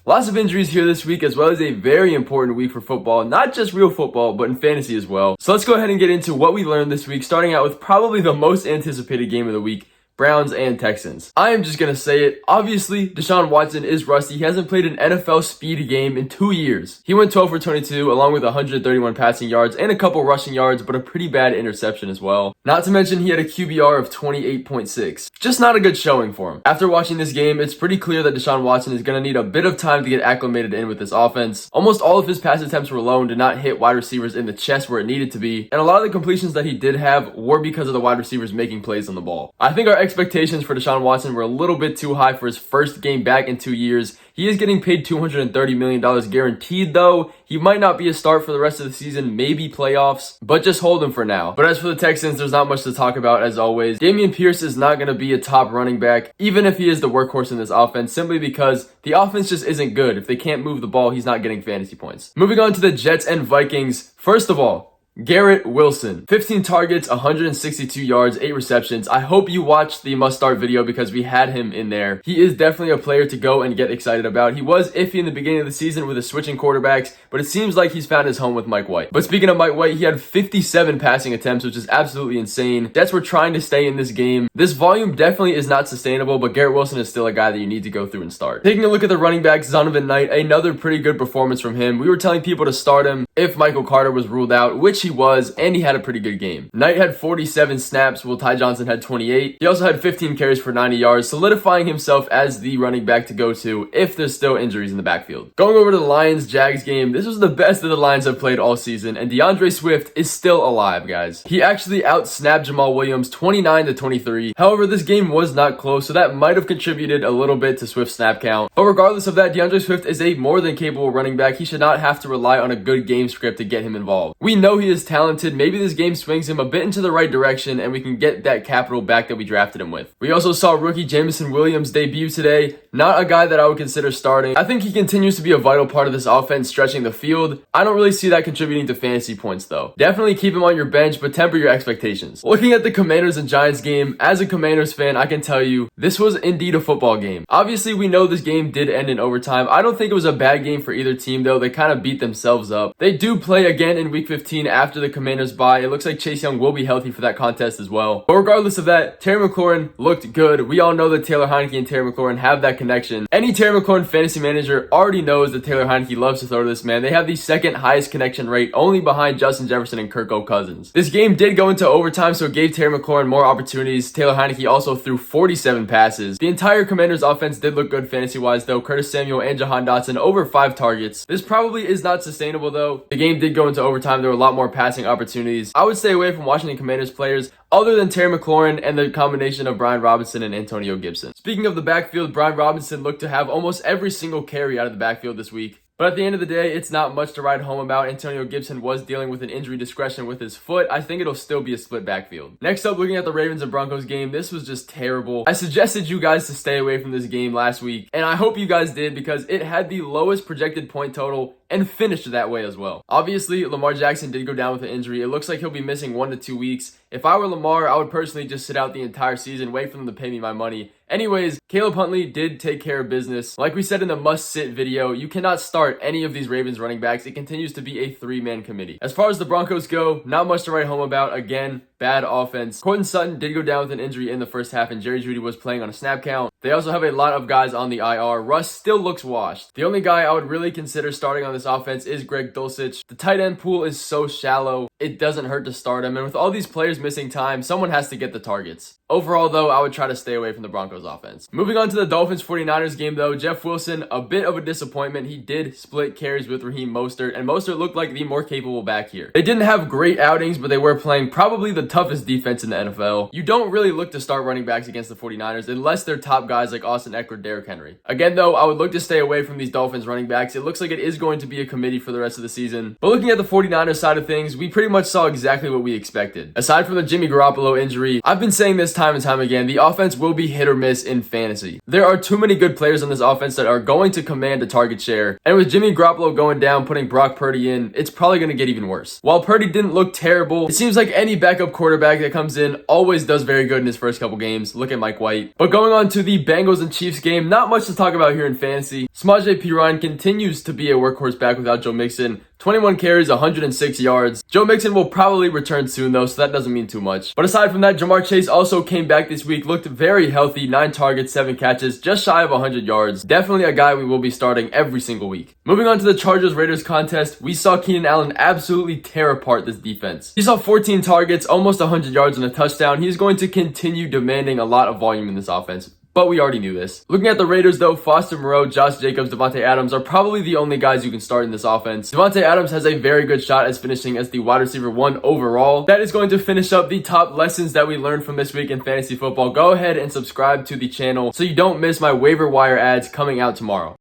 Lots of injuries here this week, as well as a very important week for football, not just real football, but in fantasy as well. So let's go ahead and get into what we learned this week, starting out with probably the most anticipated game of the week, Browns and Texans. I am just going to say it. Obviously, Deshaun Watson is rusty. He hasn't played an NFL speed game in 2 years. He went 12 for 22 along with 131 passing yards and a couple rushing yards, but a pretty bad interception as well. Not to mention he had a QBR of 28.6. Just not a good showing for him. After watching this game, it's pretty clear that Deshaun Watson is going to need a bit of time to get acclimated in with this offense. Almost all of his pass attempts were low and did not hit wide receivers in the chest where it needed to be, and a lot of the completions that he did have were because of the wide receivers making plays on the ball. I think our expectations for Deshaun Watson were a little bit too high for his first game back in 2 years. He is getting paid $230 million guaranteed though. He might not be a start for the rest of the season, maybe playoffs, but just hold him for now. But as for the Texans, there's not much to talk about as always. Dameon Pierce is not going to be a top running back, even if he is the workhorse in this offense, simply because the offense just isn't good. If they can't move the ball, he's not getting fantasy points. Moving on to the Jets and Vikings. First of all, Garrett Wilson, 15 targets, 162 yards, 8 receptions. I hope you watched the must start video because we had him in there. He is definitely a player to go and get excited about. He was iffy in the beginning of the season with his switching quarterbacks, but it seems like he's found his home with Mike White. But speaking of Mike White, he had 57 passing attempts, which is absolutely insane. Jets were trying to stay in this game. This volume definitely is not sustainable, but Garrett Wilson is still a guy that you need to go through and start. Taking a look at the running back, Zonovan Knight, another pretty good performance from him. We were telling people to start him if Michael Carter was ruled out, which he was, and he had a pretty good game. Knight had 47 snaps, while Ty Johnson had 28. He also had 15 carries for 90 yards, solidifying himself as the running back to go to if there's still injuries in the backfield. Going over to the Lions-Jags game, this was the best that the Lions have played all season, and DeAndre Swift is still alive, guys. He actually out-snapped Jamal Williams 29-23. However, this game was not close, so that might have contributed a little bit to Swift's snap count. But regardless of that, DeAndre Swift is a more than capable running back. He should not have to rely on a good game script to get him involved. We know he is talented. Maybe this game swings him a bit into the right direction and we can get that capital back that we drafted him with. We also saw rookie Jameson Williams debut today. Not a guy that I would consider starting. I think he continues to be a vital part of this offense stretching the field. I don't really see that contributing to fantasy points though. Definitely keep him on your bench, but temper your expectations. Looking at the Commanders and Giants game, as a Commanders fan, I can tell you this was indeed a football game. Obviously, we know this game did end in overtime. I don't think it was a bad game for either team though. They kind of beat themselves up. They do play again in week 15 after the Commanders bye. It looks like Chase Young will be healthy for that contest as well. But regardless of that, Terry McLaurin looked good. We all know that Taylor Heineke and Terry McLaurin have that connection. Any Terry McLaurin fantasy manager already knows that Taylor Heineke loves to throw to this man. They have the second highest connection rate, only behind Justin Jefferson and Kirk Cousins. This game did go into overtime, so it gave Terry McLaurin more opportunities. Taylor Heineke also threw 47 passes. The entire Commanders offense did look good fantasy-wise though. Curtis Samuel and Jahan Dotson over 5 targets. This probably is not sustainable though. The game did go into overtime. There were a lot more passing opportunities. I would stay away from Washington Commanders players other than Terry McLaurin and the combination of Brian Robinson and Antonio Gibson. Speaking of the backfield, Brian Robinson looked to have almost every single carry out of the backfield this week. But at the end of the day, it's not much to write home about. Antonio Gibson was dealing with an injury discretion with his foot. I think it'll still be a split backfield. Next up, looking at the Ravens and Broncos game, this was just terrible. I suggested you guys to stay away from this game last week, and I hope you guys did because it had the lowest projected point total and finished that way as well. Obviously, Lamar Jackson did go down with an injury. It looks like he'll be missing 1 to 2 weeks. If I were Lamar, I would personally just sit out the entire season, wait for them to pay me my money. Anyways, Caleb Huntley did take care of business. Like we said in the must-sit video, you cannot start any of these Ravens running backs. It continues to be a 3-man committee. As far as the Broncos go, not much to write home about. Again, bad offense. Courtland Sutton did go down with an injury in the first half, and Jerry Jeudy was playing on a snap count. They also have a lot of guys on the IR. Russ still looks washed. The only guy I would really consider starting on this offense is Greg Dulcich. The tight end pool is so shallow, it doesn't hurt to start him. And with all these players missing time, someone has to get the targets. Overall, though, I would try to stay away from the Broncos offense. Moving on to the Dolphins-49ers game, though, Jeff Wilson, a bit of a disappointment. He did split carries with Raheem Mostert, and Mostert looked like the more capable back here. They didn't have great outings, but they were playing probably the toughest defense in the NFL. You don't really look to start running backs against the 49ers unless they're top guys like Austin Eckler, Derrick Henry. Again, though, I would look to stay away from these Dolphins running backs. It looks like it is going to be a committee for the rest of the season. But looking at the 49ers side of things, we pretty much saw exactly what we expected. Aside from the Jimmy Garoppolo injury, I've been saying this time and time again, the offense will be hit or miss in fantasy. There are too many good players on this offense that are going to command a target share. And with Jimmy Garoppolo going down, putting Brock Purdy in, it's probably going to get even worse. While Purdy didn't look terrible, it seems like any backup quarterback that comes in always does very good in his first couple games. Look at Mike White. But going on to the Bengals and Chiefs game, not much to talk about here in fantasy. Samaje Perine continues to be a workhorse back without Joe Mixon. 21 carries, 106 yards. Joe Mixon will probably return soon though, so that doesn't mean too much. But aside from that, Jamar Chase also came back this week, looked very healthy, 9 targets, 7 catches, just shy of 100 yards. Definitely a guy we will be starting every single week. Moving on to the Chargers-Raiders contest, we saw Keenan Allen absolutely tear apart this defense. He saw 14 targets, almost 100 yards and a touchdown. He's going to continue demanding a lot of volume in this offense. But we already knew this. Looking at the Raiders though, Foster Moreau, Josh Jacobs, Devontae Adams are probably the only guys you can start in this offense. Devontae Adams has a very good shot at finishing as the wide receiver 1 overall. That is going to finish up the top lessons that we learned from this week in fantasy football. Go ahead and subscribe to the channel so you don't miss my waiver wire ads coming out tomorrow.